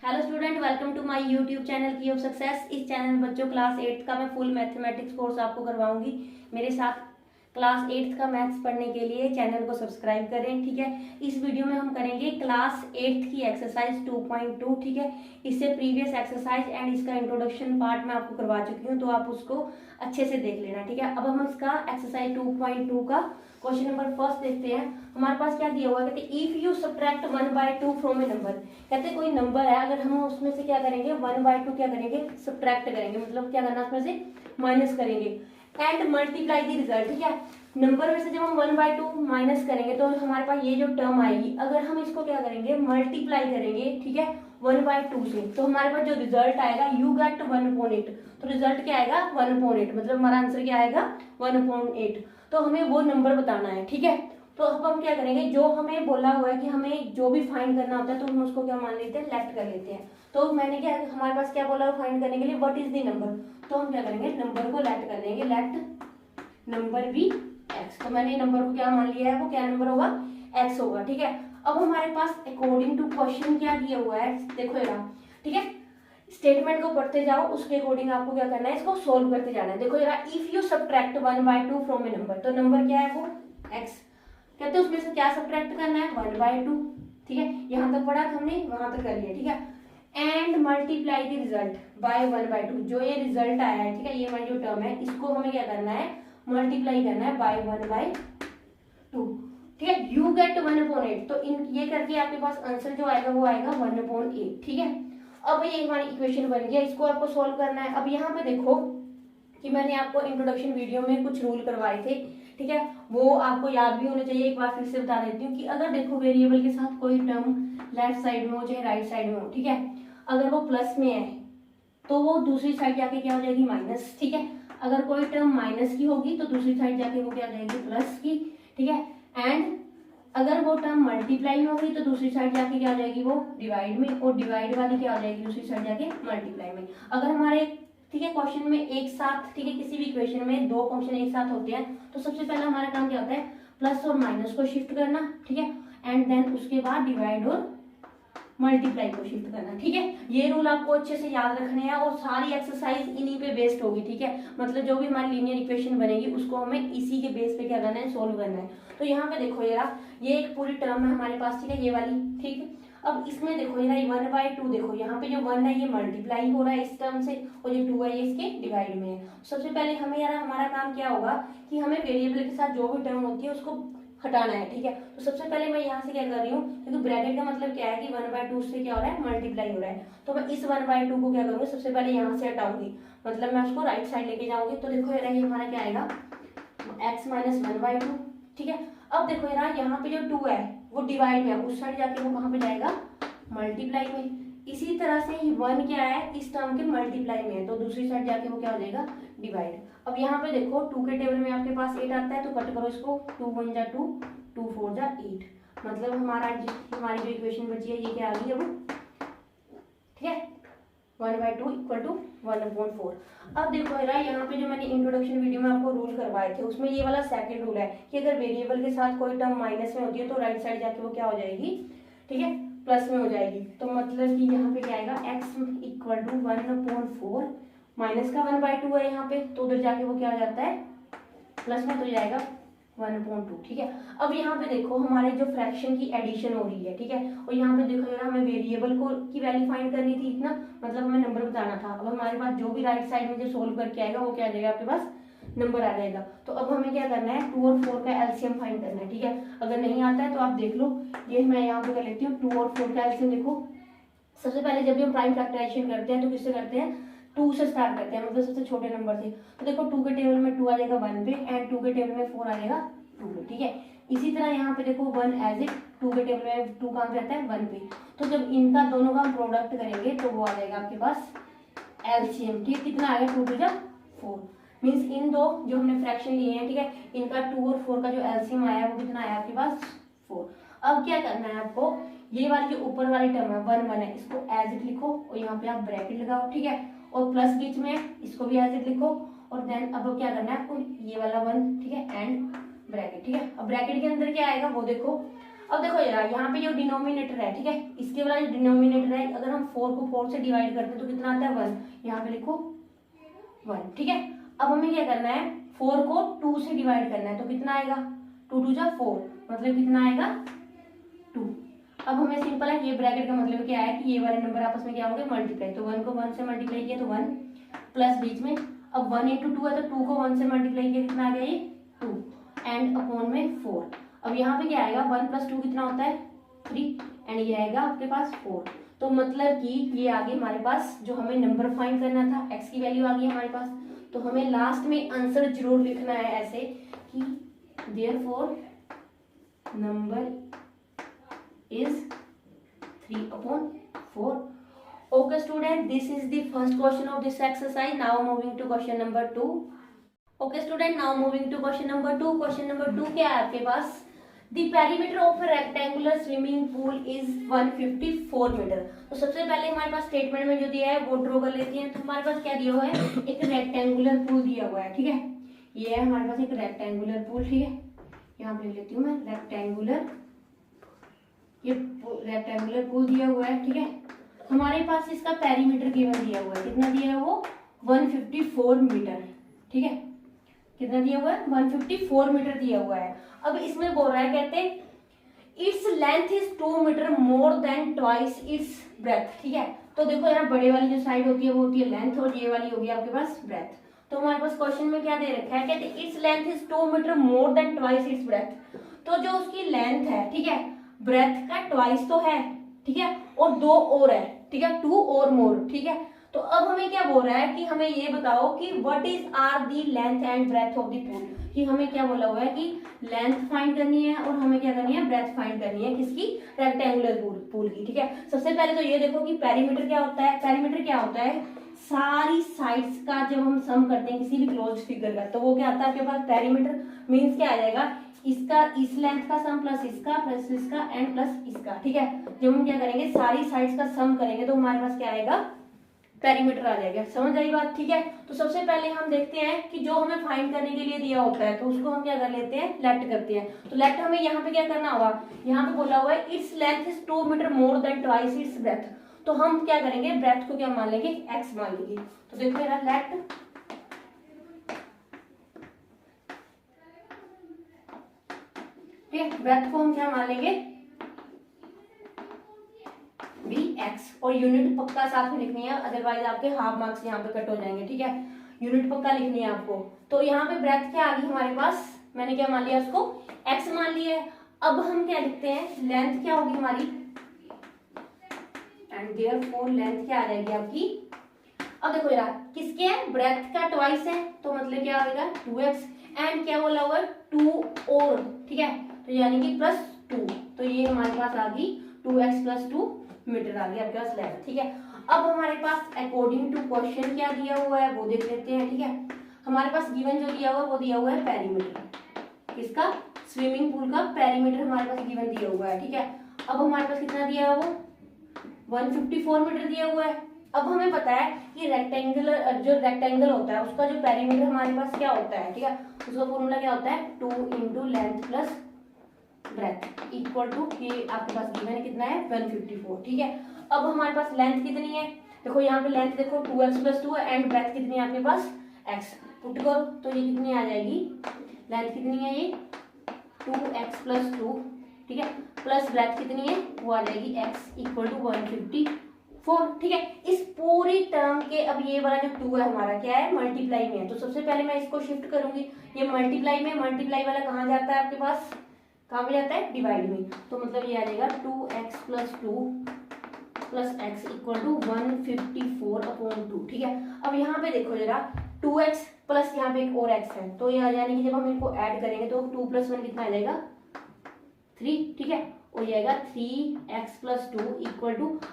Hello student, welcome to my YouTube channel की of success. इस channel में बच्चों क्लास 8th का मैं फुल मैथमेटिक्स कोर्स आपको करवाऊंगी। मेरे साथ क्लास 8th का मैथ्स पढ़ने के लिए चैनल को सब्सक्राइब करें। ठीक है, इस वीडियो में हम करेंगे क्लास 8th की एक्सरसाइज 2.2। ठीक है, इससे प्रीवियस एक्सरसाइज एंड इसका इंट्रोडक्शन पार्ट मैं आपको करवा चुकी हूँ, तो आप उसको अच्छे से देख लेना। ठीक है, अब हम इसका एक्सरसाइज 2.2 का क्वेश्चन नंबर फर्स्ट देखते हैं। हमारे पास क्या दिया हुआ है, कहते if you subtract 1/2 from A number. कहते कोई नंबर है, अगर हम उसमें से क्या करेंगे 1/2 क्या करेंगे, सब्ट्रैक्ट करेंगे, मतलब क्या करना उसमें से माइनस करेंगे एंड मल्टीप्लाई द रिजल्ट। ठीक है, नंबर में से जब हम 1/2 माइनस करेंगे तो हमारे पास ये जो टर्म आएगी, अगर हम इसको क्या करेंगे मल्टीप्लाई करेंगे, ठीक है 1/2 से, तो हमारे पास जो रिजल्ट आएगा यू गेट 1/8। तो रिजल्ट क्या आएगा 1/8, मतलब हमारा आंसर क्या आएगा 1/8। तो हमें वो नंबर बताना है। ठीक है, तो अब हम क्या करेंगे, जो हमें बोला हुआ है कि हमें जो भी फाइंड करना होता है तो हम उसको क्या मान लेते हैं, लेफ्ट कर लेते हैं। तो मैंने क्या, हमारे पास क्या बोला फाइंड करने के लिए, व्हाट इज द नंबर, तो हम क्या करेंगे नंबर को लेफ्ट कर देंगे, लेफ्ट नंबर बी एक्स। तो मैंने नंबर को क्या मान लिया है, वो क्या नंबर होगा एक्स होगा। ठीक है, अब हमारे पास अकॉर्डिंग टू क्वेश्चन क्या दिया हुआ है, देखो यहाँ। ठीक है, स्टेटमेंट को पढ़ते जाओ, उसके अकॉर्डिंग आपको क्या करना है, इसको सोल्व करते जाना है। देखो जरा, if you subtract 1/2 from A number, तो नंबर क्या है वो x, कहते हैं उसमें से क्या सब्ट्रैक्ट करना है 1/2। ठीक है, यहां तक पढ़ा हमने, वहां तक कर लिया। ठीक है, and multiply the result by 1/2, जो ये रिजल्ट आया है, ठीक है, ये हमारी जो टर्म है, इसको हमें क्या करना है मल्टीप्लाई करना है बाय 1/2। ठीक है, यू गेट 1/8, तो इन ये करके आपके पास आंसर जो आएगा वो आएगा 1/8। ठीक है, अब ये हमारी इक्वेशन बन गया, इसको आपको सॉल्व करना है। अब यहाँ पे देखो कि मैंने आपको इंट्रोडक्शन वीडियो में कुछ रूल करवाए थे। ठीक है, वो आपको याद भी होने चाहिए, एक बार फिर से बता देती हूँ कि अगर देखो वेरिएबल के साथ कोई टर्म लेफ्ट साइड में हो चाहे राइट साइड में हो, ठीक है, अगर वो प्लस में है तो वो दूसरी साइड जाके क्या हो जाएगी माइनस। ठीक है, अगर कोई टर्म माइनस की होगी तो दूसरी साइड जाके वो क्या हो जाएगी प्लस की। ठीक है, एंड अगर वो टर्म मल्टीप्लाई में होगी तो दूसरी साइड जाके क्या हो जाएगी वो डिवाइड में, और डिवाइड वाली क्या हो जाएगी दूसरी साइड जाके मल्टीप्लाई में। अगर हमारे ठीक है क्वेश्चन में एक साथ, ठीक है किसी भी इक्वेशन में दो फंक्शन एक साथ होते हैं तो सबसे पहला हमारा काम क्या होता है प्लस और माइनस को शिफ्ट करना। ठीक है, एंड देन उसके बाद डिवाइड और मल्टीप्लाई को शिफ्ट करना। ठीक है, ये रूल आपको अच्छे से याद रखने हैं और सारी एक्सरसाइज इन्हीं पे बेस्ड होगी। ठीक है, मतलब जो भी हमारी लीनियर इक्वेशन बनेगी उसको हमें इसी के बेस पे क्या करना है सोल्व करना है। तो यहाँ पे देखो ये एक पूरी टर्म है हमारे पास, ठीक है ये वाली। ठीक है, अब इसमें देखो 1/2, देखो यहाँ पे जो 1 है ये मल्टीप्लाई हो रहा है इस टर्म से, और जो 2 है ये इसके डिवाइड में है। सबसे पहले हमें हमारा काम क्या होगा कि हमें वेरिएबल के साथ जो भी टर्म होती है उसको हटाना है। ठीक है, तो सबसे पहले मैं यहाँ से क्या कर रही हूँ, क्योंकि ब्रैकेट का मतलब क्या है कि 1/2 से क्या हो रहा है मल्टीप्लाई हो रहा है, तो मैं इस 1/2 को क्या करूँगी सबसे पहले यहाँ से हटाऊंगी, मतलब मैं उसको राइट साइड लेके जाऊंगी। तो देखो ये हमारा क्या आएगा x माइनस 1/2। ठीक है, अब देखो यहाँ पे जो 2 है वो डिवाइड में है, उस साइड जाके वो कहाँ पे जाएगा मल्टीप्लाई में। इसी तरह से 1 क्या है इस टर्म के मल्टीप्लाई में है, तो दूसरी साइड जाके वो क्या हो जाएगा डिवाइड। अब यहाँ पे देखो 2 के टेबल में आपके पास 8 आता है, तो कट करो इसको, 2 1 जा 2, 2 4 जा 8, मतलब हमारी जो इक्वेशन बची है ये क्या आ गई अब। ठीक है, 1/2 इक्वल टू 1/4। अब देखो यहाँ पे जो मैंने इंट्रोडक्शन वीडियो में आपको रूल करवाए थे उसमें ये वाला सेकंड रूल है कि अगर वेरिएबल के साथ कोई टर्म माइनस में होती है तो राइट साइड जाके वो क्या हो जाएगी, ठीक है प्लस में हो जाएगी। तो मतलब कि यहाँ पे क्या आएगा x इक्वल टू 1/4, माइनस का 1/2 है यहाँ पे, तो उधर जाके वो क्या हो जाता है प्लस में, तो जाएगा 1/2। ठीक है, अब यहाँ पे देखो हमारे जो फ्रैक्शन की एडिशन हो रही है, ठीक है, और यहाँ पे देखो हमें वेरिएबल को की वैल्यू फाइंड करनी थी ना, मतलब हमें नंबर बताना था। अब हमारे पास जो भी राइट साइड में जो सोल्व करके आएगा वो क्या आ जाएगा आपके पास नंबर आ जाएगा। तो अब हमें क्या करना है 2 और 4 का एलसीएम फाइंड करना है। ठीक है, अगर नहीं आता है तो आप देख लो, ये मैं यहाँ पे कर लेती हूँ 2 और 4 का एलसीएम। देखो सबसे पहले जब भी हम प्राइम फैक्टराइजेशन करते हैं तो किससे करते हैं 2 से स्टार्ट करते हैं, मतलब सबसे छोटे नंबर से। तो देखो 2 के टेबल में 2 आ जाएगा 1 पे, एंड 2 के टेबल में 4 आ जाएगा 2 पे। ठीक है, इसी तरह यहाँ पे देखो 1 एज इट, 2 के टेबल में 2 कहाँ पे रहता है 1 पे, तो जब इनका दोनों का प्रोडक्ट करेंगे तो वो आ जाएगा आपके पास एलसीएम। ठीक, कितना आ गया 2 2 जा 4, मीन्स इन दो जो हमने फ्रैक्शन लिए हैं, ठीक है, इनका 2 और 4 का जो एलसीएम आया वो कितना आया आपके पास 4। अब क्या करना है आपको, ये वाली जो ऊपर वाली टर्म है 1 1 है, इसको एज इट लिखो और यहाँ पे आप ब्रैकेट लगाओ। ठीक है, और प्लस बीच में इसको भी एज इट लिखो, और देन अब क्या करना है आपको ये वाला 1, ठीक है, एंड ब्रैकेट। ठीक है, अब ब्रैकेट के अंदर क्या आएगा वो देखो, अब देखो यार यहाँ पे जो डिनोमिनेटर है, ठीक है, इसके वाला जो डिनोमिनेटर है, अगर हम 4 को 4 से डिवाइड करते हैं तो कितना आता है 1, यहाँ पे लिखो 1, ठीक है। अब हमें क्या करना है, 4 को 2 से डिवाइड करना है, तो कितना आएगा, 2 2 जा 4, मतलब कितना आएगा 2। अब हमें सिंपल है, ये ब्रैकेट का मतलब क्या है कि ये वाले नंबर आपस में क्या होंगे, मल्टीप्लाई, तो 1 को 1 से मल्टीप्लाई किया तो 1 प्लस बीच में, अब 1 × 2 है तो 2 को 1 से मल्टीप्लाई किया कितना आ गया, ये 2 एंड अपॉन में 4। अब यहाँ पे क्या आएगा, 1 + 2 कितना होता है 3 एंड ये आएगा आपके पास 4। तो मतलब कि ये आ गई हमारे पास, जो हमें नंबर फाइंड करना था, x की वैल्यू आ गई हमारे पास। तो हमें लास्ट में आंसर जरूर लिखना है ऐसे कि therefore number is 3/4। Okay student, this is the first question of this exercise. Now moving to question number 2. Okay student, now moving to question number 2. Question number 2 क्या है आपके पास, The perimeter of a rectangular swimming pool is 154 metre. तो सबसे पहले हमारे पास statement में जो दिया है वो ड्रॉ कर लेते हैं। तो हमारे पास क्या दिया हुआ है, एक रेक्टेंगुलर पूल दिया हुआ है, ठीक है, ये है हमारे पास एक रेक्टेंगुलर पूल, ठीक है, यहाँ पे लिख लेती हूँ मैं रेक्टेंगुलर, ये रेक्टेंगुलर पूल दिया हुआ है, ठीक है। हमारे पास इसका पेरीमीटर गिवन दिया हुआ है, कितना दिया है वो 154 मीटर, ठीक है, कितना दिया हुआ है 154 मीटर दिया हुआ है। अब इसमें बोल रहा है, कहते its length is 2 metre more than twice its breadth, ठीक है। तो देखो यार, बड़े वाली जो साइड होती है वो होती है लेंथ और ये वाली होगी आपके पास ब्रेथ। तो हमारे पास क्वेश्चन में क्या दे रखा है, कहते its length is 2 metre more than twice its breadth. तो जो उसकी लेंथ है, ठीक है, ब्रेथ का ट्वाइस तो है, ठीक है, और 2 और है, ठीक है, 2 और मोर, ठीक है। तो अब हमें क्या बोल रहा है कि हमें ये बताओ कि what is are the length and breadth of the pool, कि हमें क्या बोला हुआ है कि लेंथ फाइंड करनी है और हमें क्या करनी है, ब्रेथ फाइंड करनी है, किसकी, रेक्टेंगुलर पूल की, ठीक है। सबसे पहले तो ये देखो कि पेरीमीटर क्या होता है, पेरीमीटर क्या होता है, सारी साइड्स का जब हम सम करते हैं किसी भी क्लोज फिगर का, तो वो क्या आता है आपके पास, पेरीमीटर मीन्स क्या आ जाएगा, इसका इस लेंथ का सम प्लस इसका एंड प्लस इसका, ठीक है। जब हम क्या करेंगे, सारी साइड्स का सम करेंगे तो हमारे पास क्या आएगा, पेरीमीटर आ जाएगा। समझ आई बात, ठीक है। तो सबसे पहले हम देखते हैं कि जो हमें फाइंड करने के लिए दिया होता है तो उसको हम क्या कर लेते हैं, लेट करते हैं। तो लेट हमें यहाँ पे क्या करना होगा, यहाँ पे बोला हुआ है its length is 2 metre more than twice its breadth. तो हम क्या करेंगे, ब्रेथ को क्या मान लेंगे, x मान लेंगे। तो देखो यार, लेट ठीक है, ब्रेथ को हम क्या मान लेंगे, x, और यूनिट पक्का साथ में लिखनी है, अदरवाइज आपके हाफ मार्क्स यहाँ पे कट हो जाएंगे, ठीक है। यूनिट पक्का लिखनी है आपको। तो यहाँ पे ब्रेथ क्या आ गई हमारे पास, मैंने क्या मान लिया, उसको x मान लिया है। अब हम क्या लिखते हैं, लेंथ क्या होगी हमारी, एंड देयरफॉर लेंथ क्या आ जाएगी आपकी। अब देखो यार, किसके है, ब्रेथ का ट्वाइस है, तो मतलब क्या होगा 2x, एंड क्या बोला हुआ है 2 और, ठीक है, तो यानी कि +2, तो ये हमारे पास आ गई 2x + 2 मीटर आ गया आपके पास लेंथ, ठीक है। अब हमारे पास अकॉर्डिंग टू क्वेश्चन क्या दिया हुआ है वो देख लेते हैं, ठीक है। हमारे पास गिवन जो दिया हुआ है वो दिया हुआ है पेरीमीटर, किसका, स्विमिंग पूल का पेरीमीटर हमारे पास गिवन दिया हुआ है, ठीक है। अब हमारे पास कितना दिया है वो 154 मीटर दिया हुआ है। अब हमें पता है कि रेक्टेंगल होता है उसका जो पेरीमीटर हमारे पास क्या होता है, ठीक है, उसका फॉर्मूला क्या होता है 2 × length plus breadth equal to, ये आपके पास गिवन है कितना है 154, ठीक है। अब हमारे पास लेंथ कितनी है, देखो यहाँ पे लेंथ देखो 2x + 2 एंड ब्रेथ कितनी है आपके पास x, पुट करो तो ये कितनी आ जाएगी, लेंथ कितनी है ये 2x + 2, ठीक है, प्लस ब्रेथ कितनी है वो आ जाएगी x = 154, ठीक है। इस पूरी टर्म के अब ये वाला जो 2 है हमारा क्या है, मल्टीप्लाई में है, तो सबसे पहले मैं इसको शिफ्ट करूंगी, ये मल्टीप्लाई में, मल्टीप्लाई वाला कहाँ जाता है आपके पास, कहाँ पे जाता है, डिवाइड में। तो मतलब ये आ जाएगा 2x + 2 + x = 154/2, ठीक है। अब यहाँ पे देखो जरा, 2x प्लस यहाँ पे एक और x है, तो ये आ जाने की जब हम इनको ऐड करेंगे तो 2 + 1 कितना आ जाएगा 3, ठीक है, और ये आएगा 3x + 2 =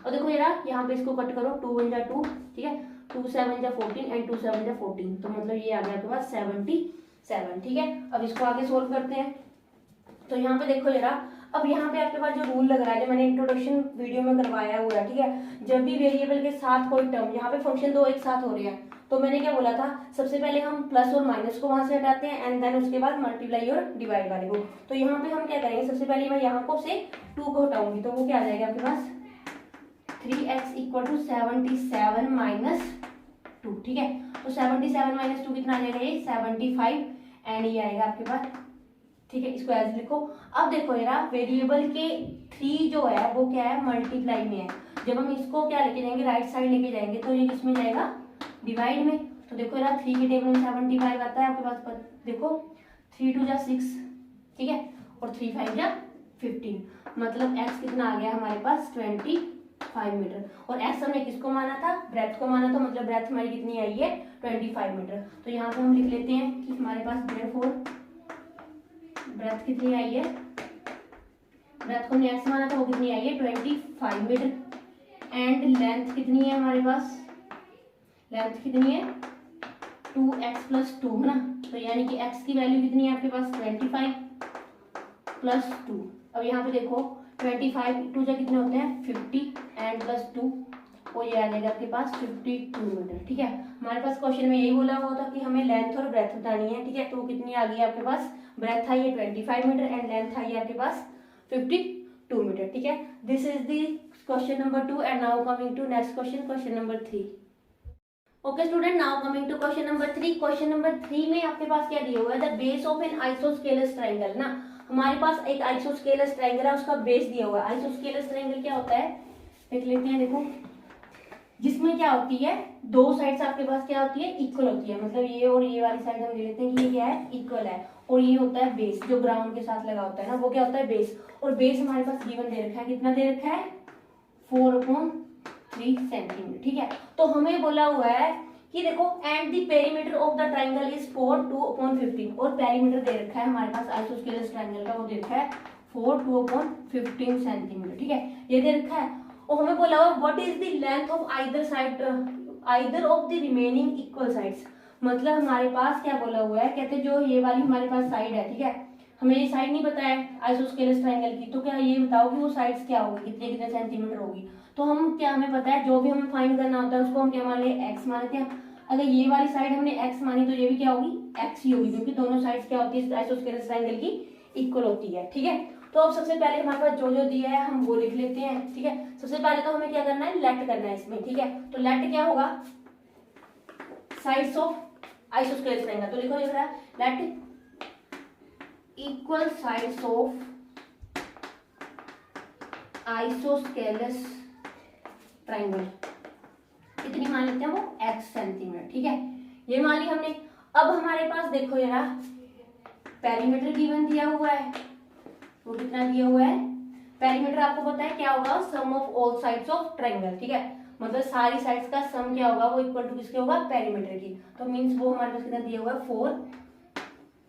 और देखो जरा यहाँ पे इसको कट करो, 2 × 2, ठीक है, 2 × 7 = 14 एंड 2 × 7 = 14, तो मतलब ये आ गया आपके पास 77, ठीक है। अब इसको आगे सोल्व करते हैं। तो यहाँ पे देखो जरा, अब यहाँ पे आपके पास जो रूल लग रहा है, जो मैंने इंट्रोडक्शन वीडियो में करवाया हुआ है, ठीक है, जब भी वेरिएबल के साथ कोई टर्म, यहाँ पे फंक्शन 2 एक साथ हो रहे हैं, तो मैंने क्या बोला था, सबसे पहले हम प्लस और माइनस को वहां से हटाते हैं एंड देन उसके बाद मल्टीप्लाई और डिवाइड वाले को। तो यहाँ पे हम क्या करेंगे, सबसे पहले मैं यहाँ को से 2 को हटाऊंगी, तो वो क्या आ जाएगा आपके पास 3x इक्वल टू 77 माइनस 2। ठीक है, तो 77 माइनस 2 कितना आ जाएगा, ये 75 एंड ये आएगा आपके पास। ठीक है, इसको एज लिखो। अब देखो यार, वेरिएबल के 3 जो है वो क्या है, मल्टीप्लाई में है। जब हम इसको क्या लेके जाएंगे, राइट साइड लेके जाएंगे, तो ये किसमें जाएगा, डिवाइड में। तो देखो यार 3 के टेबल में 75 आता है आपके पास, देखो 3 2 जा 6, ठीक है, और 3 5 जा 15, मतलब x कितना आ गया हमारे पास 25 मीटर। और x हमने किसको माना था, ब्रेथ को माना था, मतलब ब्रेथ हमारी कितनी आई है 25 मीटर। तो यहाँ पे हम लिख लेते हैं कि हमारे पास ब्रेथ कितनी आई है, ब्रेथ को हमने x माना था, वो कितनी आई है 25 मीटर। एंड लेंथ कितनी है हमारे पास, लेंथ कितनी है 2x प्लस 2 है ना, तो यानी कि x की वैल्यू कितनी है आपके पास 25 प्लस 2। अब यहाँ पे देखो 25 2 जा कितने होते हैं 50 एंड प्लस 2, वो ये आ जाएगा आपके पास 52 मीटर। ठीक है, हमारे पास क्वेश्चन में यही बोला हुआ था कि हमें लेंथ और ब्रेथ बतानी है। ठीक है, तो कितनी आ गई आपके पास, ब्रेथ आई है 25 मीटर एंड लेंथ आई है आपके पास 52 मीटर। ठीक है, this is the question number 2 and now coming to next question, question number 3। Okay student, now coming to question number 3। Question number 3 में आपके पास क्या दिया हुआ है, the base of an isosceles triangle ना, हमारे पास एक आइसोस्केलस ट्रायंगल है, उसका बेस दिया हुआ है। आइसोस्केलस ट्रायंगल क्या होता है, देख लेते हैं। देखो जिसमें क्या होती है, दो साइड्स आपके पास क्या होती है, इक्वल होती है, मतलब ये और ये वाली साइड हम ले लेते हैं कि ये क्या है, इक्वल है। और ये होता है बेस, जो ग्राउंड के साथ लगा होता है ना, वो क्या होता है बेस। और बेस हमारे पास गिवन दे रखा है, कितना दे रखा है 4/3 सेंटीमीटर। ठीक है, तो हमें बोला हुआ है कि देखो and the perimeter of the triangle is 4 2/15, और पेरीमीटर दे रखा है हमारे पास आइसोस्केलस ट्रायंगल का, वो दे रखा है 4 2/15 सेंटीमीटर। ठीक है, ये दे रखा है। और हमें बोला हुआ what is the length of either side, either of the remaining equal sides, मतलब हमारे पास क्या बोला हुआ है, कहते जो ये वाली हमारे पास साइड है, ठीक है, हमें ये साइड नहीं पता है आइसोस्केलस ट्रायंगल की, तो क्या ये बताओ कि वो साइड्स क्या होगी, कितने कितने सेंटीमीटर होगी। तो हम क्या, हमें पता है जो भी हमें फाइंड करना होता है उसको हम क्या मान ले, एक्स मानते हैं। अगर ये वाली साइड हमने एक्स मानी तो ये भी क्या होगी, एक्स ही होगी, क्योंकि दोनों साइड्स क्या होती है आइसोस्केलस ट्रायंगल की, इक्वल होती है। ठीक है, तो अब सबसे पहले हमारे पास जो जो दिया है हम वो लिख लेते हैं। ठीक है, सबसे पहले तो हमें क्या करना है, लेट करना है इसमें। ठीक है, तो लेट क्या होगा, साइड्स ऑफ आइसोस्केलस ट्रायंगल, तो लिखो ये let equal sides of isosceles triangle, कितनी मान लेते हैं वो x सेंटीमीटर। ठीक है, ये मान ली हमने। अब हमारे पास देखो जरा पेरीमीटर गिवन दिया हुआ है, वो कितना दिया हुआ है, पेरीमीटर आपको पता है क्या होगा, sum of all sides of triangle. ठीक है, मतलब सारी साइड्स का सम क्या होगा, वो इक्वल टू किसके होगा, पेरीमीटर की। तो मींस वो हमारे पास कितना दिया हुआ है 4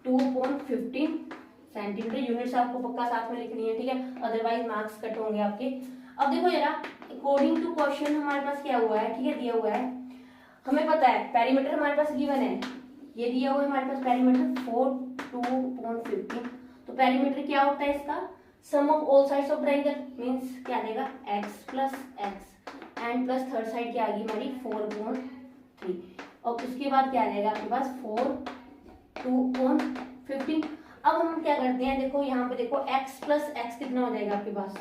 2/15 सेंटीमीटर। यूनिट्स आपको पक्का साथ में लिखनी है, ठीक है, अदरवाइज मार्क्स कट होंगे आपके। अब देखो जरा अकॉर्डिंग टू क्वेश्चन हमारे पास क्या हुआ है, ठीक है, दिया हुआ है, हमें पता है पेरीमीटर हमारे पास गिवन है, ये दिया हुआ है हमारे पास पेरीमीटर 4 2/15। तो पेरीमीटर क्या होता है इसका, sum of all sides of triangle, means क्या देगा x plus x and plus third side क्या आ गई हमारी 4/3, और उसके बाद क्या आ जाएगा आपके पास 4 2/15। अब हम क्या करते हैं, देखो यहाँ पे देखो x प्लस एक्स कितना हो जाएगा आपके पास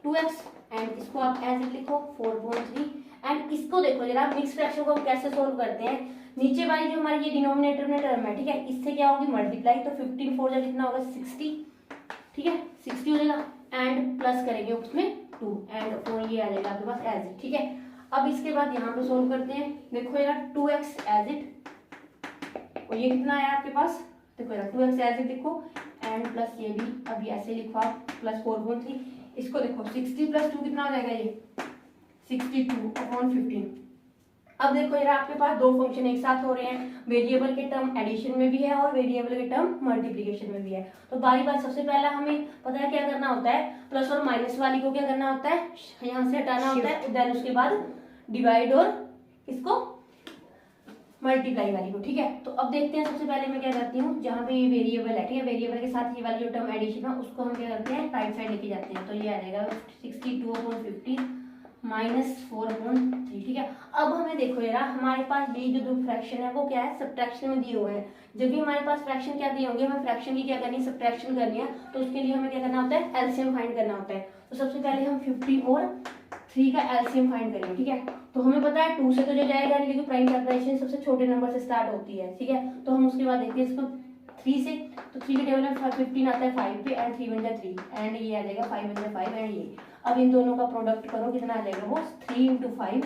2x, एंड इसको आप एज इट लिखो 4/3। एंड इसको देखो जरा मिक्स फ्रैक्शन को हम कैसे सोल्व करते हैं, नीचे वाली जो हमारी ये डिनोमिनेटर में टर्म है, ठीक है, इससे क्या होगी मल्टीप्लाई, तो 15 4 जा कितना होगा 60। ठीक है, 60 हो जाएगा एंड प्लस करेंगे उसमें 2 एंड ये आ जाएगा आपके पास एज इट। ठीक है, अब इसके बाद यहाँ पे सोल्व करते हैं। देखो यार 2x एज इट, और ये कितना आया आपके पास, देखो यार 2x एज इट लिखो एंड प्लस ये भी अभी ऐसे लिखो आप प्लस 4/3। इसको देखो 60 प्लस 2 कितना हो जाएगा, ये 62/15। अब देखो यार आपके पास दो फंक्शन एक साथ हो रहे हैं, वेरिएबल के टर्म एडिशन में भी है और वेरिएबल के टर्म मल्टीप्लिकेशन में भी है। तो बारी बार सबसे पहला हमें पता है क्या करना होता है, प्लस और माइनस वाली को क्या करना होता है, यहाँ से हटाना होता है, देन उसके बाद डिवाइड और इसको मल्टीप्लाई वाली को। ठीक है, तो अब देखते हैं, सबसे पहले मैं क्या करती हूँ, जहाँ पे ये वेरिएबल है, ठीक है, वेरिएबल के साथ ये वाली जो टर्म एडिशन है उसको हम क्या करते हैं राइट साइड लेके जाते हैं। तो ये आ जाएगा 62/15 -4/3, ठीक है। अब हमें देखो यार, हमारे पास ये जो दो फ्रैक्शन है वो क्या है, सब्ट्रैक्शन में दिए हुए हैं। जब भी हमारे पास फ्रैक्शन क्या दिए होंगे, हमें फ्रैक्शन की क्या करनी है, सब्ट्रैक्शन करनी है। तो उसके लिए हमें क्या करना होता है, एलसीएम फाइंड करना होता है। तो सबसे पहले हम 15 और 3 का एलसीएम फाइंड करेंगे, ठीक है। तो हमें पता है 2 से तो जो जाएगा नहीं, क्योंकि प्राइम फैक्टराइजेशन सबसे छोटे नंबर से स्टार्ट होती है, ठीक है। तो हम उसके बाद देखते हैं इसको 3 से। तो 3 के टेबल में 15 आता है 5 पे, एंड 3 बन जाए 3, एंड ये आ जाएगा 5 बन जाए 5, एंड ये। अब इन दोनों का प्रोडक्ट करो, कितना आ जाएगा वो 3 × 5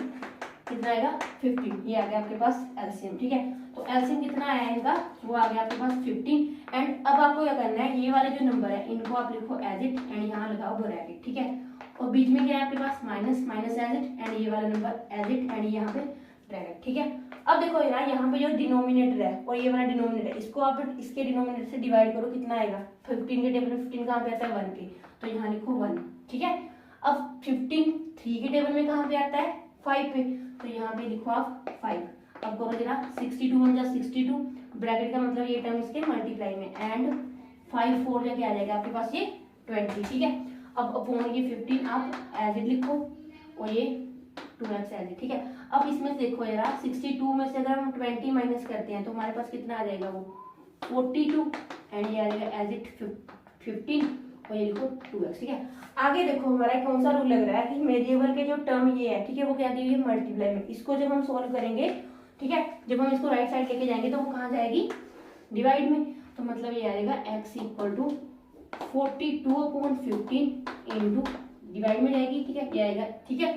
कितना आएगा 15। ये आ गया आपके पास एलसीएम, ठीक है। तो एलसीएम कितना आया इनका, वो आ गया आपके पास 15। एंड अब आपको क्या करना है, ये वाले जो नंबर है इनको आप लिखो एज इट, एंड यहाँ लगाओ ब्रैकेट, ठीक है। और बीच में क्या है आपके पास minus, minus as it, and ये वाला नंबर एज इट, एंड यहाँ पे ब्रैकेट, ठीक है। अब देखो यार, यहाँ पे जो डिनोमिनेटर है और ये वाला डिनोमिनेटर है, इसको आप इसके डिनोमिनेटर से डिवाइड करो, कितना आएगा 15 के टेबल में 15 कहाँ पे आता है 1 पे, तो यहाँ लिखो 1, ठीक है। अब 15 3 के टेबल में कहाँ पे आता है 5 पे, तो यहाँ पे लिखो आप 5। अब करो जरा 62 बन जा 62, ब्रैकेट का मतलब ये टर्म इसके मल्टीप्लाई में, एंड 5 4 जाके आ जाएगा आपके पास ये 20, ठीक है। अब अपॉन ये 15 आप एज इट लिखो, और ये 2x एज इट, ठीक है। अब इसमें देखो जरा 62 में से अगर हम 20 माइनस करते हैं तो हमारे पास कितना आ जाएगा वो 42, एंड ये आ जाएगा एज इट 15, और ये लिखो 2x, ठीक है। आगे देखो हमारा कौन सा रूल लग रहा है कि वेरिएबल के जो टर्म ये है, ठीक है, वो क्या दी हुई है मल्टीप्लाई में। इसको जब हम सोल्व करेंगे, ठीक है, जब हम इसको राइट साइड लेके जाएंगे तो वो कहाँ जाएगी, डिवाइड में। तो मतलब ये आएगा x = 42/15 इंटू डिवाइड में जाएगी, ठीक है, ये आएगा, ठीक है।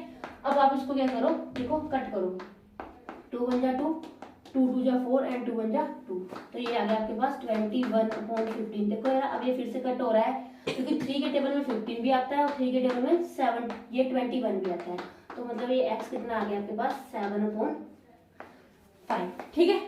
अब आप इसको क्या करो, देखो कट करो, 2 बन जा 2, 2 2 जा 4, एंड 2 बन जा 2, तो ये आ गया आपके पास 21/15। देखो यार, अब ये फिर से कट हो रहा है, क्योंकि 3 के टेबल में 15 भी आता है और 3 के टेबल में 7 ये 21 भी आता है। तो मतलब ये x कितना आ गया आपके पास 7/5, ठीक है।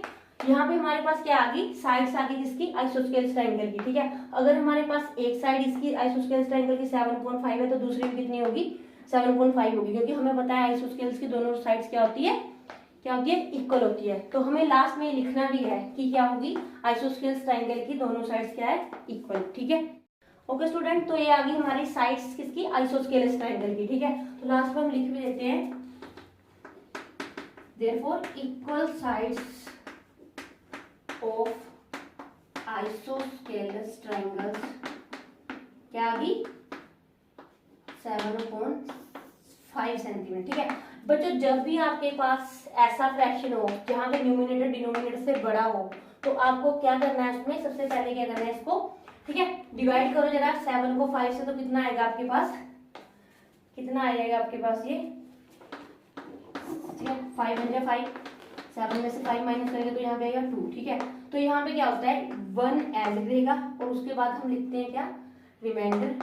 यहाँ पे हमारे पास क्या आ गई, साइड्स आ गई जिसकी आइसोस्केलेस ट्रायंगल की, ठीक है। अगर हमारे पास एक साइड इसकी आइसोस्केलेस ट्रायंगल की 7/5 है तो दूसरी भी कितनी होगी 7/5 होगी, क्योंकि हमें पता है आइसोस्केल्स की दोनों साइड्स क्या होती है, इक्वल होती है। तो हमें लास्ट में लिखना भी है कि क्या होगी, आइसोस्केलेस ट्रायंगल की दोनों साइड्स क्या है, इक्वल, ठीक है। ओके स्टूडेंट, तो ये आ गई हमारी साइड्स किसकी, आइसोस्केलेस ट्रायंगल की, ठीक है। तो लास्ट में हम लिख भी देते हैं, therefore equal sides of isosceles triangles क्या आ गई 7/5 सेंटीमीटर, ठीक है। बच्चों, जब भी आपके पास ऐसा फ्रैक्शन हो जहाँ पे न्यूमिनेटर डिनोमिनेटर से बड़ा हो, तो आपको क्या करना है, उसमें सबसे पहले क्या करना है, इसको, ठीक है, डिवाइड करो जरा 7 को 5 से, तो कितना आएगा आपके पास, कितना आ जाएगा आपके पास ये, ठीक है, 5 बन जाए 5, 7 में से 5 माइनस करेंगे तो यहाँ पे आएगा 2, ठीक है। तो यहाँ पे क्या होता है 1 एज रहेगा, और उसके बाद हम लिखते हैं क्या, रिमाइंडर,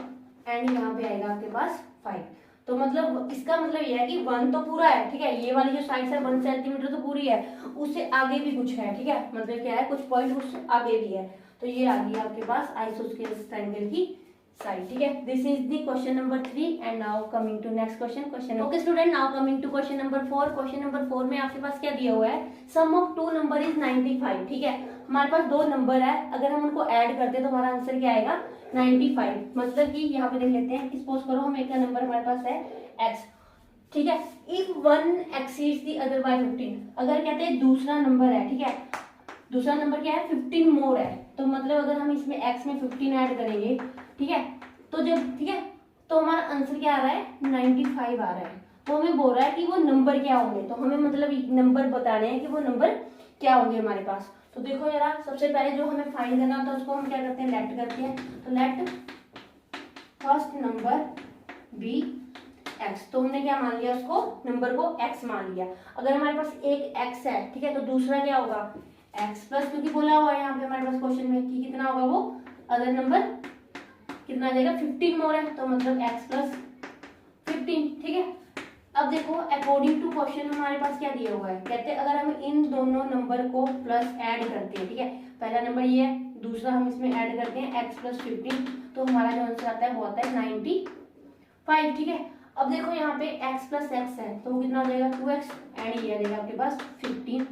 एंड यहाँ पे आएगा आपके पास 5। तो मतलब इसका मतलब ये है कि 1 तो पूरा है, ठीक है, ये वाली जो साइड है 1 सेंटीमीटर तो पूरी है, उससे आगे भी कुछ है, ठीक है, मतलब क्या है कुछ पॉइंट उससे आगे भी है। तो ये आ गई आपके पास आइसोस्केलेस ट्रायंगल की साइड, ठीक है। This is the question number 3, and now coming to next question. Okay student, now coming to question number 4। Question number 4 में आपके पास क्या दिया हुआ है, सम ऑफ 2 नंबर इज 95, ठीक है। हमारे पास 2 नंबर है, अगर हम उनको ऐड करते हैं तो हमारा आंसर क्या आएगा 95। मतलब कि यहाँ पे देख लेते हैं, सपोज करो हम एक का नंबर हमारे पास है x, ठीक है। If 1 exceeds the other by 15, अगर कहते हैं दूसरा नंबर है, ठीक है, दूसरा नंबर क्या है 15 मोर है, तो मतलब अगर हम इसमें x में 15 ऐड करेंगे, ठीक है, तो जब, ठीक है, तो हमारा आंसर क्या आ रहा है 95 आ रहा है। तो हमें बोल रहा है कि वो नंबर क्या होंगे, तो हमें मतलब नंबर बताने हैं कि वो नंबर क्या होंगे हमारे पास। तो देखो जरा, सबसे पहले जो हमें फाइंड करना होता है उसको हम क्या करते हैं, लेट करते हैं। तो let first number be x, तो हमने क्या मान लिया, उसको नंबर को x मान लिया। अगर हमारे पास एक x है, ठीक है, तो दूसरा क्या होगा x प्लस, क्योंकि बोला हुआ है यहाँ पे हमारे पास क्वेश्चन में कि कितना होगा वो अदर नंबर, कितना आ जाएगा 15 मोर है, तो मतलब x प्लस 15, ठीक है। अब देखो अकॉर्डिंग टू क्वेश्चन हमारे पास क्या दिया हुआ है, कहते हैं अगर हम इन दोनों नंबर को प्लस ऐड करते हैं, ठीक है, पहला नंबर ये है, दूसरा हम इसमें ऐड करते हैं x प्लस 15, तो हमारा जो आंसर आता है वो आता है 95, ठीक है। अब देखो यहाँ पे x प्लस x है, तो वो कितना हो जाएगा 2x, एंड ये आ जाएगा आपके पास 15,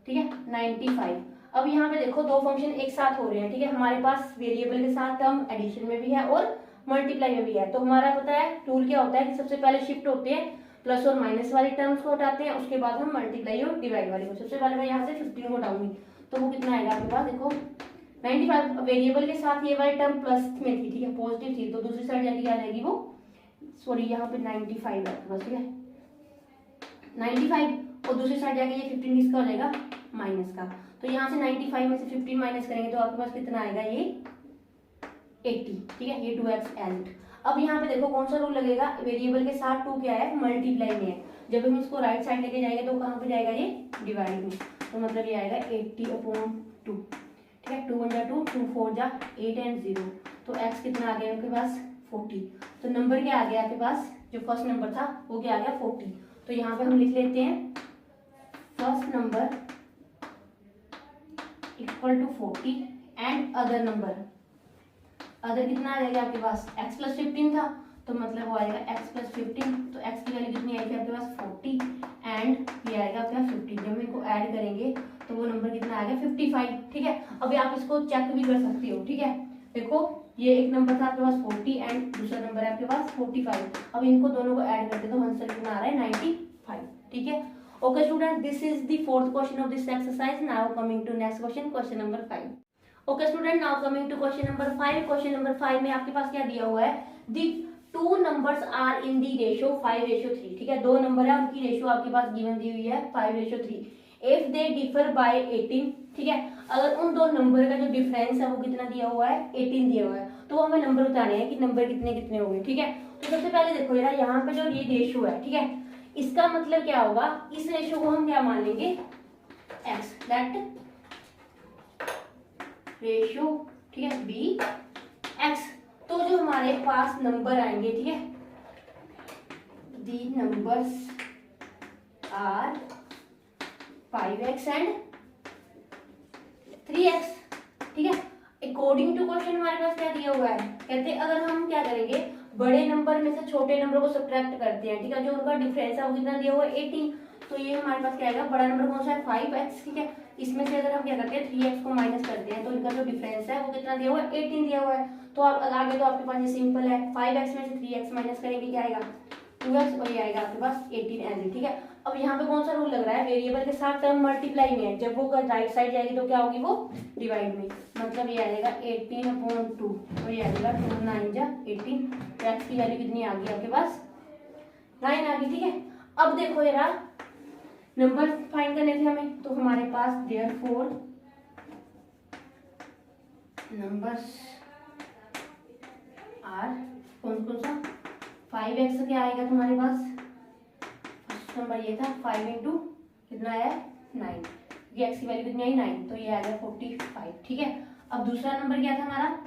ठीक है, 95। अब यहाँ पे देखो दो फंक्शन एक साथ हो रहे हैं, ठीक है, हमारे पास वेरिएबल के साथ टर्म एडिशन में भी है और मल्टीप्लाई में भी है। तो हमारा पता है टूल क्या होता है कि सबसे पहले शिफ्ट होते हैं प्लस और माइनस वाली टर्म्स को हटाते हैं, उसके बाद हम मल्टीप्लाई और डिवाइड वाली को। सबसे पहले मैं यहाँ से 15 को हटाऊंगी, तो वो कितना आएगा आपके पास, देखो 95 वेरिएबल के साथ ये वाली टर्म प्लस में थी, ठीक है, पॉजिटिव थी, तो दूसरी साइड जाके क्या आ जाएगी वो, सॉरी यहाँ पे 95 है बस, ठीक है 95, और दूसरी साइड जाके ये 15 किसका हो जाएगा, माइनस का। तो यहाँ से 95 में से 15 माइनस करेंगे तो आपके पास कितना आएगा, ये 80, ठीक है, ये 2x एज इट। अब यहाँ पे देखो कौन सा रूल लगेगा, वेरिएबल के साथ 2 क्या है, मल्टीप्लाई में है। जब हम इसको राइट साइड लेके जाएंगे तो कहाँ पे जाएगा, ये डिवाइड में, तो मतलब ये आएगा 80/2, ठीक है, 2 1 जा 2, 2 4 जा 8 एंड 0, तो x कितना आ गया आपके पास, 40। तो नंबर क्या आ गया आपके पास, जो फर्स्ट नंबर था वो क्या आ गया, 40। तो यहाँ पे हम लिख लेते हैं first number equal to 40 and other number, other कितना आ जाएगा आपके पास, x प्लस 15 था, तो मतलब वो आएगा x प्लस 15, तो x की वैल्यू कितनी आएगी आपके पास, 40 एंड ये आएगा आपका 50। जब हम इनको ऐड करेंगे तो वो नंबर कितना आ गया, 55, ठीक है। अभी आप इसको चेक भी कर सकते हो, ठीक है, देखो ये एक नंबर था आपके पास 40 एंड दूसरा नंबर है आपके पास 45। अब इनको दोनों को ऐड करते तो आंसर कितना आ रहा है, 95, ठीक है। Okay student, this is the fourth question of this exercise. Now coming to next question, question number 5। Okay student, now coming to question number 5। Question number 5 में आपके पास क्या दिया हुआ है, the 2 numbers are in the ratio 5:3, ठीक है, 2 number है उनकी रेशियो आपके पास गिवन दी हुई है 5:3। इफ दे डिफर बाय 18, ठीक है, अगर उन दो नंबर का जो डिफरेंस है वो कितना दिया हुआ है, 18 दिया हुआ है, तो हमें नंबर बताने हैं कि नंबर कितने कितने होंगे, ठीक है। तो सबसे पहले देखो यार, यहाँ पे जो ये रेशियो है, ठीक है, इसका मतलब क्या होगा, इस रेशियो को हम क्या मान लेंगे, x, लेट रेशियो, ठीक है, बी x। तो जो हमारे पास नंबर आएंगे, ठीक है, the numbers are 5x and 3x, ठीक है। अकॉर्डिंग टू क्वेश्चन हमारे पास क्या दिया हुआ है, कहते हैं अगर हम क्या करेंगे, बड़े नंबर में से छोटे नंबर को सब्ट्रैक्ट करते हैं, ठीक है, जो उनका डिफरेंस है वो कितना दिया हुआ है, 18, तो ये हमारे पास क्या आएगा, बड़ा नंबर कौन सा है, 5x, ठीक है। इसमें से अगर हम क्या करते हैं 3x को माइनस करते हैं तो इनका जो डिफरेंस है वो कितना दिया हुआ है, 18 दिया हुआ है। तो आप आगे तो आपके पास ये सिंपल है, 5x में से 3x माइनस करेंगे क्या आएगा, 2x, और ये आएगा आपके पास 18 एज, ठीक है। अब यहाँ पे कौन सा रूल लग रहा है, वेरिएबल के साथ टर्म मल्टीप्लाई में है, जब वो राइट साइड जाएगी तो क्या होगी, वो डिवाइड में, मतलब ये आएगा 18/2, और ये आएगा 2 9 जा 18, तो x की वैल्यू कितनी आ गई आपके पास, 9 आ गई, ठीक है। अब देखो यार, नंबर फाइंड करने थे हमें, तो हमारे पास देयरफॉर नंबर्स आर कौन कौन सा, 5x क्या आएगा तुम्हारे पास, फर्स्ट नंबर ये था 5 इंटू कितना है 9, ये x की वैल्यू कितनी आई 9, तो ये आएगा 45, ठीक है। अब दूसरा नंबर क्या था हमारा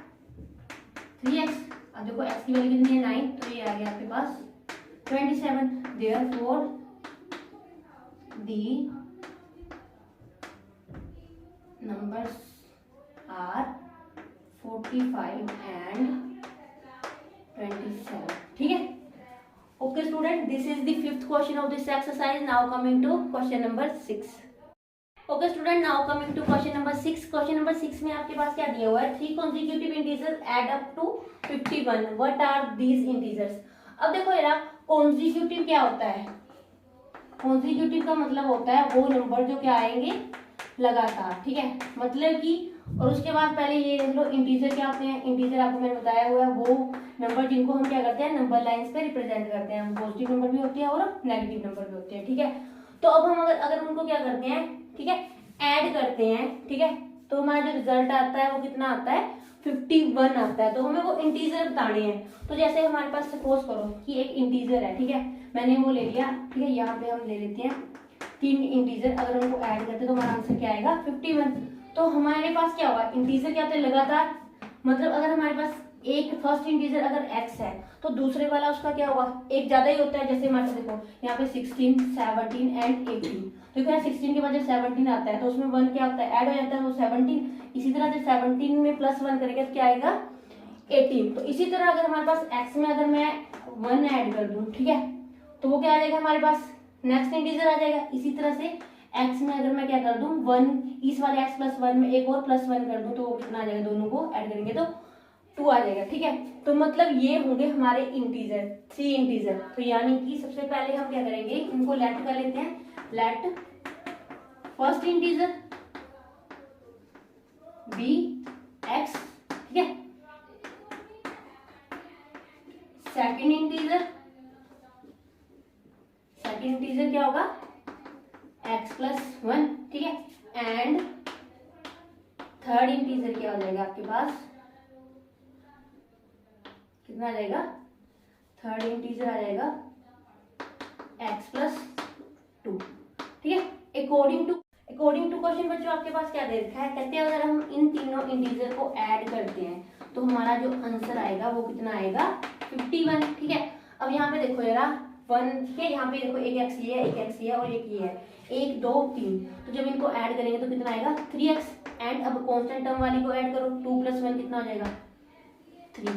3x, अब देखो x की वैल्यू कितनी है 9, तो ये आ गया आपके पास 27। Therefore the numbers are 45 and 27, ठीक है। Okay student, this is the fifth question of this exercise. Now coming to question number 6। Okay student, now coming to question number 6। Question number 6 में आपके पास क्या दिया हुआ है, 3 consecutive integers add up to 51, what are these integers। अब देखो यार, consecutive क्या होता है, कॉन्जिक्यूटिव का मतलब होता है वो नंबर जो क्या आएंगे लगातार, ठीक है, मतलब कि, और उसके बाद पहले ये देख लो इंटीजर क्या होते हैं, इंटीजर आपको मैंने बताया हुआ है वो नंबर जिनको हम क्या करते हैं, नंबर लाइंस पे रिप्रेजेंट करते हैं, पॉजिटिव नंबर भी होती है और नेगेटिव नंबर भी होते हैं, ठीक है। तो अब हम अगर उनको क्या करते हैं, ठीक है, ऐड करते हैं, ठीक है, तो हमारा जो रिजल्ट आता है वो कितना आता है, 51 आता है। तो हमें वो इंटीजर बताने हैं। तो जैसे हमारे पास सपोज करो कि एक इंटीजर है, ठीक है, मैंने वो ले लिया, ठीक है, यहाँ पे हम ले लेते हैं 3 इंटीजर, अगर उनको ऐड करते हैं तो हमारा आंसर क्या आएगा 51। तो हमारे पास क्या होगा, इंटीजर क्या होते हैं लगातार, मतलब अगर हमारे पास एक फर्स्ट इंटीजर अगर x है तो दूसरे वाला उसका क्या होगा, एक ज्यादा ही होता है। जैसे हमारे पास देखो यहाँ पे 16, 17 एंड 18, तो क्या 16 के बाद जब 17 आता है तो उसमें 1 क्या होता है, ऐड हो जाता है, वो 17। इसी तरह से 17 में +1 करेंगे तो क्या आएगा 18। तो इसी तरह अगर हमारे पास x में अगर मैं 1 ऐड कर दूं, ठीक है, तो वो क्या आ जाएगा हमारे पास, नेक्स्ट इंटीजर आ जाएगा। इसी तरह से x में अगर मैं क्या कर दूं 1, इस वाले x +1 में एक और +1 कर दूं तो वो कितना आ जाएगा, दोनों को ऐड करेंगे तो 2 आ जाएगा। ठीक है, तो मतलब ये होंगे हमारे इंटीजर, 3 इंटीजर। तो यानी कि सबसे पहले हम क्या करेंगे, इनको लेट कर लेते हैं। Let first integer be x, ठीक है, सेकंड इंटीजर क्या होगा, x प्लस 1, ठीक है, एंड थर्ड इंटीजर क्या हो जाएगा आपके पास, कितना आ जाएगा, थर्ड इंटीजर आ जाएगा x प्लस 2, ठीक है। अकॉर्डिंग टू क्वेश्चन बच्चों आपके पास क्या दे रखा है, कहते हैं अगर हम इन तीनों इंटीजर को ऐड करते हैं तो हमारा जो आंसर आएगा वो कितना आएगा, 51, ठीक है। अब यहाँ पे देखो जरा 1, ठीक है, यहाँ पे देखो एक x ये है, एक x ये है और एक ये है, 1 2 3, तो जब इनको ऐड करेंगे तो कितना आएगा 3x, एंड अब कांस्टेंट टर्म वाली को ऐड करो, 2 + 1 कितना हो जाएगा 3,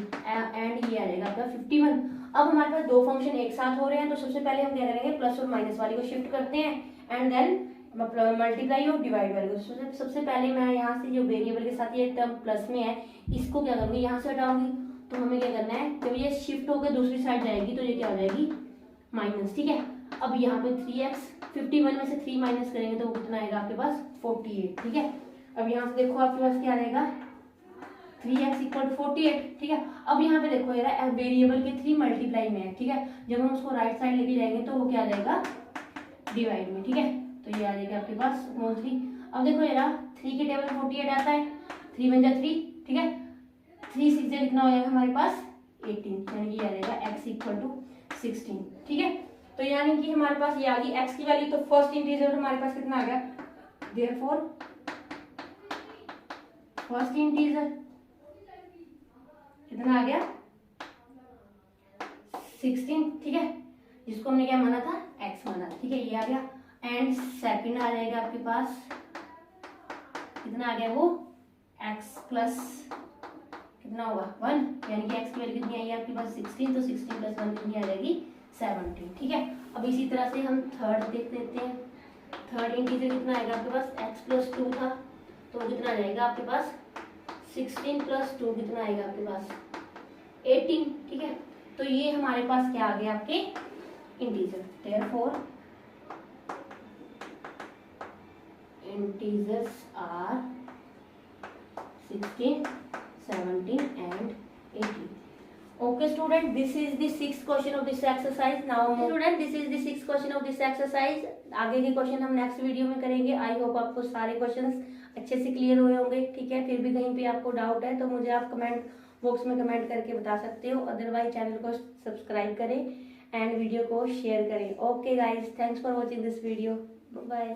एंड ये आ जाएगा आपका 51। अब हमारे पास दो फंक्शन एक साथ हो रहे हैं, तो सबसे पहले हम क्या करेंगे, प्लस और माइनस वाली को शिफ्ट करते हैं एंड देन मल्टीप्लाई और डिवाइड वाले को। सबसे पहले मैं यहाँ से जो वेरिएबल के साथ ये टर्म प्लस में है इसको क्या करूँगी, यहाँ से हटाऊंगी, तो हमें क्या करना है, जब ये शिफ्ट होकर दूसरी साइड जाएगी तो ये क्या हो जाएगी माइनस, ठीक है। अब यहाँ पे 3x, 51 में से 3 माइनस करेंगे तो वो कितना आएगा आपके पास 48, ठीक है। अब यहाँ से देखो आपके पास क्या रहेगा 3x = 48, ठीक है। अब यहाँ पे देखो यार वेरिएबल के 3 मल्टीप्लाई में है, ठीक है, जब हम उसको राइट साइड लेके जाएंगे तो वो क्या आ जाएगा डिवाइड में, ठीक है, तो ये आ जाएगा आपके पास 3। अब देखो यार 3 के टेबल 48 आता है, 3 × 3, ठीक है, 3 6 से कितना हो जाएगा हमारे पास 18, यानी कि आ जाएगा x = 16, ठीक है। तो यानी कि हमारे पास ये आ गई x की वैल्यू, तो फर्स्ट इंटीजर हमारे पास कितना आ गया, देयरफॉर फर्स्ट इंटीजर कितना आ गया 16, ठीक है, जिसको हमने क्या माना था x माना था, ठीक है, ये आ गया। एंड सेकंड आ जाएगा आपके पास कितना आ गया, वो x प्लस कितना होगा 1, यानी कि x की वैल्यू कितनी आई है आपके पास 16, तो 16 + 1 कितनी आ जाएगी 17, ठीक है। अब इसी तरह से हम थर्ड देख लेते हैं। थर्ड इंटीजर कितना आएगा आपके पास, x प्लस 2 था तो कितना आ जाएगा आपके पास 16 + 2 कितना आएगा आपके पास 18, ठीक है। तो ये हमारे पास क्या आ गया आपके integer, therefore integers are 16, 17 and 18. Okay student, this is the 6th question of this exercise. Now student, this is the 6th question of this exercise. आगे के क्वेश्चन हम नेक्स्ट वीडियो में करेंगे। आई होप आपको सारे क्वेश्चंस अच्छे से clear हुए होंगे, ठीक है। फिर भी कहीं पे आपको डाउट है तो मुझे आप कमेंट बॉक्स में कमेंट करके बता सकते हो, अदरवाइज चैनल को सब्सक्राइब करें एंड वीडियो को शेयर करें। Okay guys, thanks for watching this video, bye.